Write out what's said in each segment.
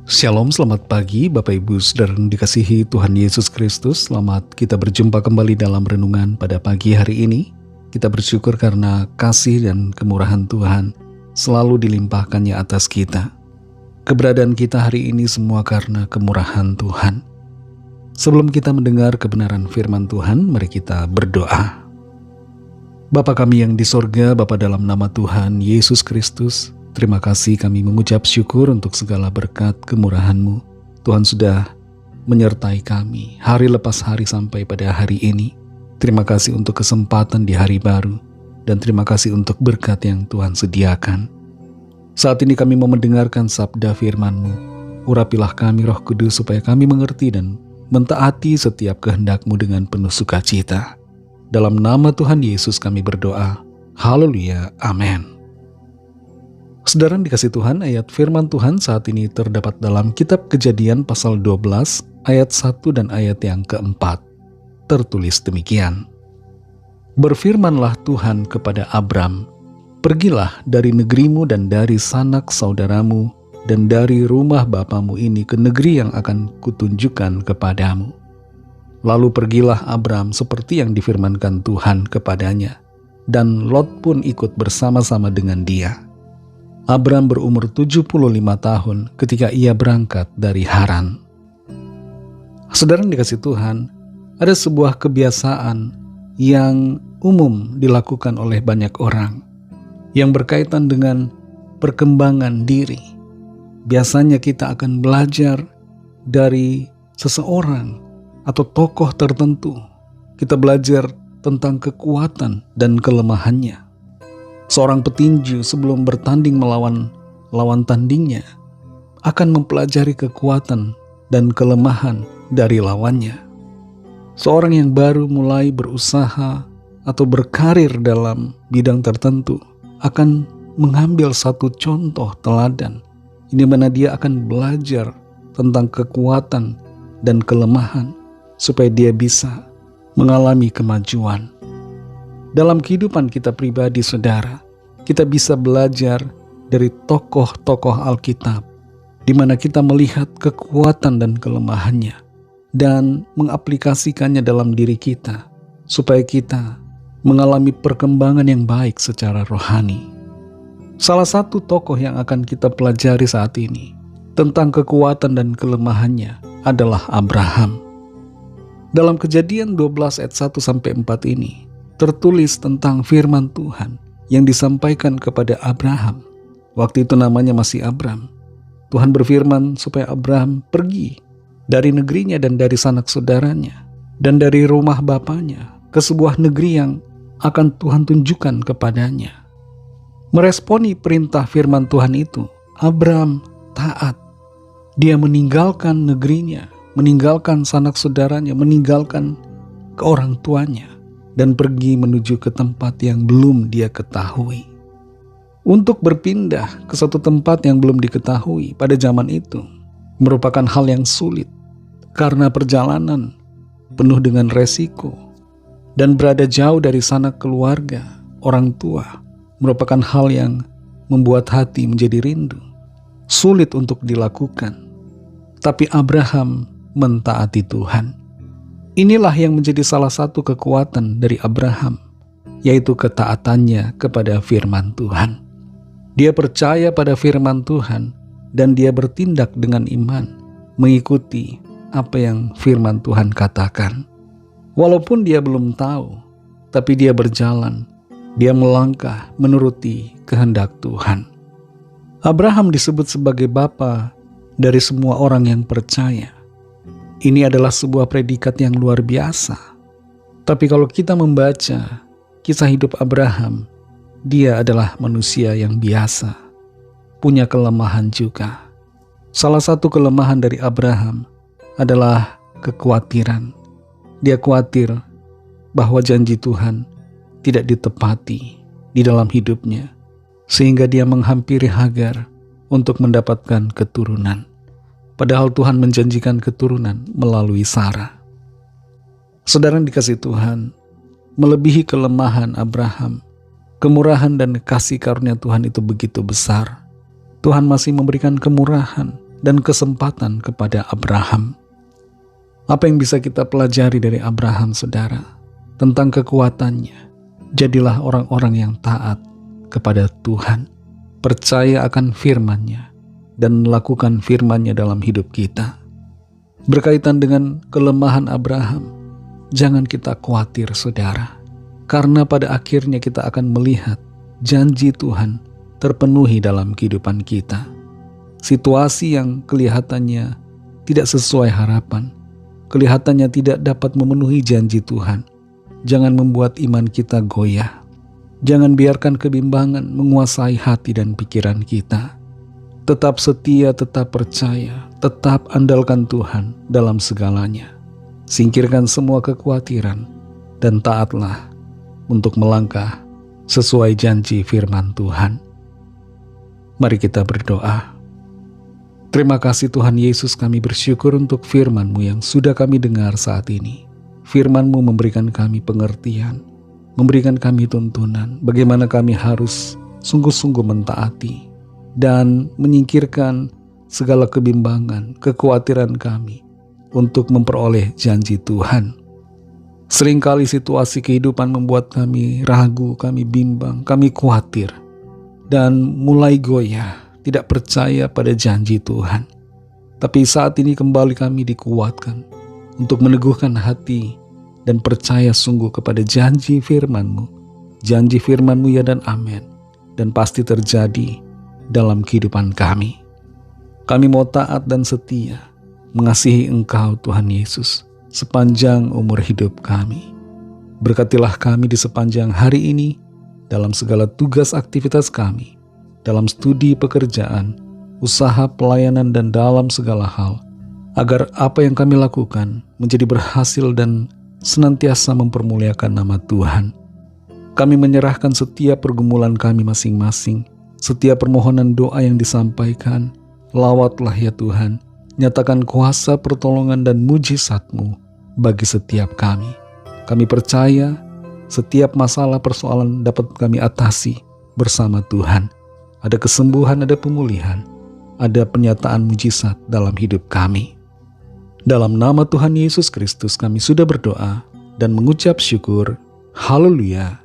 Shalom, selamat pagi Bapak Ibu Saudara yang dikasihi Tuhan Yesus Kristus. Selamat kita berjumpa kembali dalam renungan pada pagi hari ini. Kita bersyukur karena kasih dan kemurahan Tuhan selalu dilimpahkannya atas kita. Keberadaan kita hari ini semua karena kemurahan Tuhan. Sebelum kita mendengar kebenaran firman Tuhan, mari kita berdoa. Bapa kami yang di sorga, Bapa dalam nama Tuhan Yesus Kristus, terima kasih kami mengucap syukur untuk segala berkat kemurahan-Mu. Tuhan sudah menyertai kami hari lepas hari sampai pada hari ini. Terima kasih untuk kesempatan di hari baru, dan terima kasih untuk berkat yang Tuhan sediakan. Saat ini kami mau mendengarkan sabda firman-Mu. Urapilah kami Roh Kudus supaya kami mengerti dan mentaati setiap kehendak-Mu dengan penuh sukacita. Dalam nama Tuhan Yesus kami berdoa. Haleluya, amin. Saudara yang dikasih Tuhan, ayat firman Tuhan saat ini terdapat dalam kitab Kejadian pasal 12 ayat 1 dan ayat yang keempat. Tertulis demikian. Berfirmanlah Tuhan kepada Abram, pergilah dari negerimu dan dari sanak saudaramu dan dari rumah bapamu ini ke negeri yang akan kutunjukkan kepadamu. Lalu pergilah Abram seperti yang difirmankan Tuhan kepadanya, dan Lot pun ikut bersama-sama dengan dia. Abram berumur 75 tahun ketika ia berangkat dari Haran. Saudara yang dikasih Tuhan, ada sebuah kebiasaan yang umum dilakukan oleh banyak orang yang berkaitan dengan perkembangan diri. Biasanya kita akan belajar dari seseorang atau tokoh tertentu. Kita belajar tentang kekuatan dan kelemahannya. Seorang petinju sebelum bertanding melawan lawan tandingnya akan mempelajari kekuatan dan kelemahan dari lawannya. Seorang yang baru mulai berusaha atau berkarir dalam bidang tertentu akan mengambil satu contoh teladan, di mana dia akan belajar tentang kekuatan dan kelemahan supaya dia bisa mengalami kemajuan. Dalam kehidupan kita pribadi, saudara, kita bisa belajar dari tokoh-tokoh Alkitab, di mana kita melihat kekuatan dan kelemahannya dan mengaplikasikannya dalam diri kita, supaya kita mengalami perkembangan yang baik secara rohani. Salah satu tokoh yang akan kita pelajari saat ini tentang kekuatan dan kelemahannya adalah Abraham. Dalam Kejadian 12 ayat 1-4 ini tertulis tentang firman Tuhan yang disampaikan kepada Abraham. Waktu itu namanya masih Abram. Tuhan berfirman supaya Abraham pergi dari negerinya dan dari sanak saudaranya dan dari rumah bapanya ke sebuah negeri yang akan Tuhan tunjukkan kepadanya. Meresponi perintah firman Tuhan itu, Abram taat. Dia meninggalkan negerinya, meninggalkan sanak saudaranya, meninggalkan ke orang tuanya, dan pergi menuju ke tempat yang belum dia ketahui. Untuk berpindah ke satu tempat yang belum diketahui pada zaman itu merupakan hal yang sulit, karena perjalanan penuh dengan resiko, dan berada jauh dari sanak keluarga, orang tua, merupakan hal yang membuat hati menjadi rindu, sulit untuk dilakukan. Tapi Abraham mentaati Tuhan. Inilah yang menjadi salah satu kekuatan dari Abraham, yaitu ketaatannya kepada firman Tuhan. Dia percaya pada firman Tuhan dan dia bertindak dengan iman, mengikuti apa yang firman Tuhan katakan. Walaupun dia belum tahu, tapi dia berjalan, dia melangkah menuruti kehendak Tuhan. Abraham disebut sebagai bapa dari semua orang yang percaya. Ini adalah sebuah predikat yang luar biasa. Tapi kalau kita membaca kisah hidup Abraham, dia adalah manusia yang biasa, punya kelemahan juga. Salah satu kelemahan dari Abraham adalah kekhawatiran. Dia khawatir bahwa janji Tuhan tidak ditepati di dalam hidupnya, sehingga dia menghampiri Hagar untuk mendapatkan keturunan. Padahal Tuhan menjanjikan keturunan melalui Sarah. Saudara yang dikasihi Tuhan, melebihi kelemahan Abraham, kemurahan dan kasih karunia Tuhan itu begitu besar. Tuhan masih memberikan kemurahan dan kesempatan kepada Abraham. Apa yang bisa kita pelajari dari Abraham, saudara? Tentang kekuatannya. Jadilah orang-orang yang taat kepada Tuhan, percaya akan firman-Nya, dan melakukan firman-Nya dalam hidup kita. Berkaitan dengan kelemahan Abraham, jangan kita khawatir, saudara, karena pada akhirnya kita akan melihat janji Tuhan terpenuhi dalam kehidupan kita. Situasi yang kelihatannya tidak sesuai harapan, kelihatannya tidak dapat memenuhi janji Tuhan, jangan membuat iman kita goyah. Jangan biarkan kebimbangan menguasai hati dan pikiran kita. Tetap setia, tetap percaya, tetap andalkan Tuhan dalam segalanya. Singkirkan semua kekhawatiran dan taatlah untuk melangkah sesuai janji firman Tuhan. Mari kita berdoa. Terima kasih Tuhan Yesus, kami bersyukur untuk firman-Mu yang sudah kami dengar saat ini. Firman-Mu memberikan kami pengertian, memberikan kami tuntunan bagaimana kami harus sungguh-sungguh mentaati dan menyingkirkan segala kebimbangan, kekhawatiran kami untuk memperoleh janji Tuhan. Seringkali situasi kehidupan membuat kami ragu, kami bimbang, kami khawatir, dan mulai goyah, tidak percaya pada janji Tuhan. Tapi saat ini kembali kami dikuatkan untuk meneguhkan hati dan percaya sungguh kepada janji firman-Mu. Janji firman-Mu ya dan amin, dan pasti terjadi dalam kehidupan kami. Kami mau taat dan setia mengasihi Engkau Tuhan Yesus sepanjang umur hidup kami. Berkatilah kami di sepanjang hari ini dalam segala tugas aktivitas kami, dalam studi pekerjaan, usaha pelayanan dan dalam segala hal, agar apa yang kami lakukan menjadi berhasil dan senantiasa mempermuliakan nama Tuhan. Kami menyerahkan setiap pergumulan kami masing-masing, setiap permohonan doa yang disampaikan. Lawatlah ya Tuhan, nyatakan kuasa pertolongan dan mujizat-Mu bagi setiap kami. Kami percaya setiap masalah persoalan dapat kami atasi bersama Tuhan. Ada kesembuhan, ada pemulihan, ada penyataan mujizat dalam hidup kami. Dalam nama Tuhan Yesus Kristus kami sudah berdoa dan mengucap syukur. Haleluya.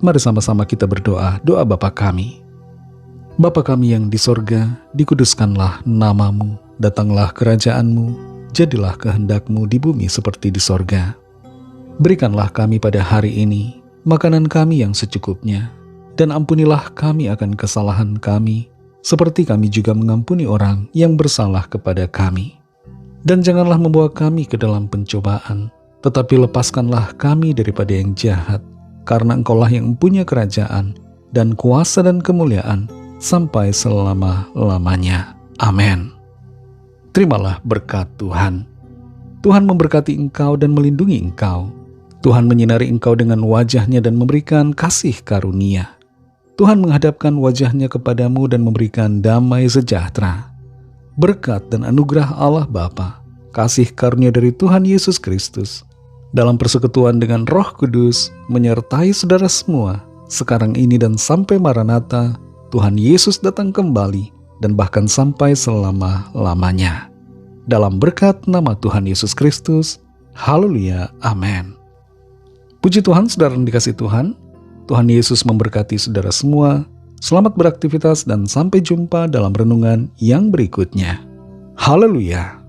Mari sama-sama kita berdoa, doa Bapa kami. Bapa kami yang di sorga, dikuduskanlah nama-Mu, datanglah kerajaan-Mu, jadilah kehendak-Mu di bumi seperti di sorga. Berikanlah kami pada hari ini makanan kami yang secukupnya, dan ampunilah kami akan kesalahan kami, seperti kami juga mengampuni orang yang bersalah kepada kami. Dan janganlah membawa kami ke dalam pencobaan, tetapi lepaskanlah kami daripada yang jahat, karena Engkaulah yang mempunyai kerajaan, dan kuasa dan kemuliaan, sampai selama-lamanya. Amin. Terimalah berkat Tuhan. Tuhan memberkati engkau dan melindungi engkau. Tuhan menyinari engkau dengan wajah-Nya dan memberikan kasih karunia. Tuhan menghadapkan wajah-Nya kepadamu dan memberikan damai sejahtera. Berkat dan anugerah Allah Bapa, kasih karunia dari Tuhan Yesus Kristus, dalam persekutuan dengan Roh Kudus, menyertai saudara semua, sekarang ini dan sampai Maranatha, Tuhan Yesus datang kembali, dan bahkan sampai selama-lamanya. Dalam berkat nama Tuhan Yesus Kristus, haleluya, amin. Puji Tuhan, saudara yang dikasihi Tuhan. Tuhan Yesus memberkati saudara semua. Selamat beraktivitas dan sampai jumpa dalam renungan yang berikutnya. Haleluya.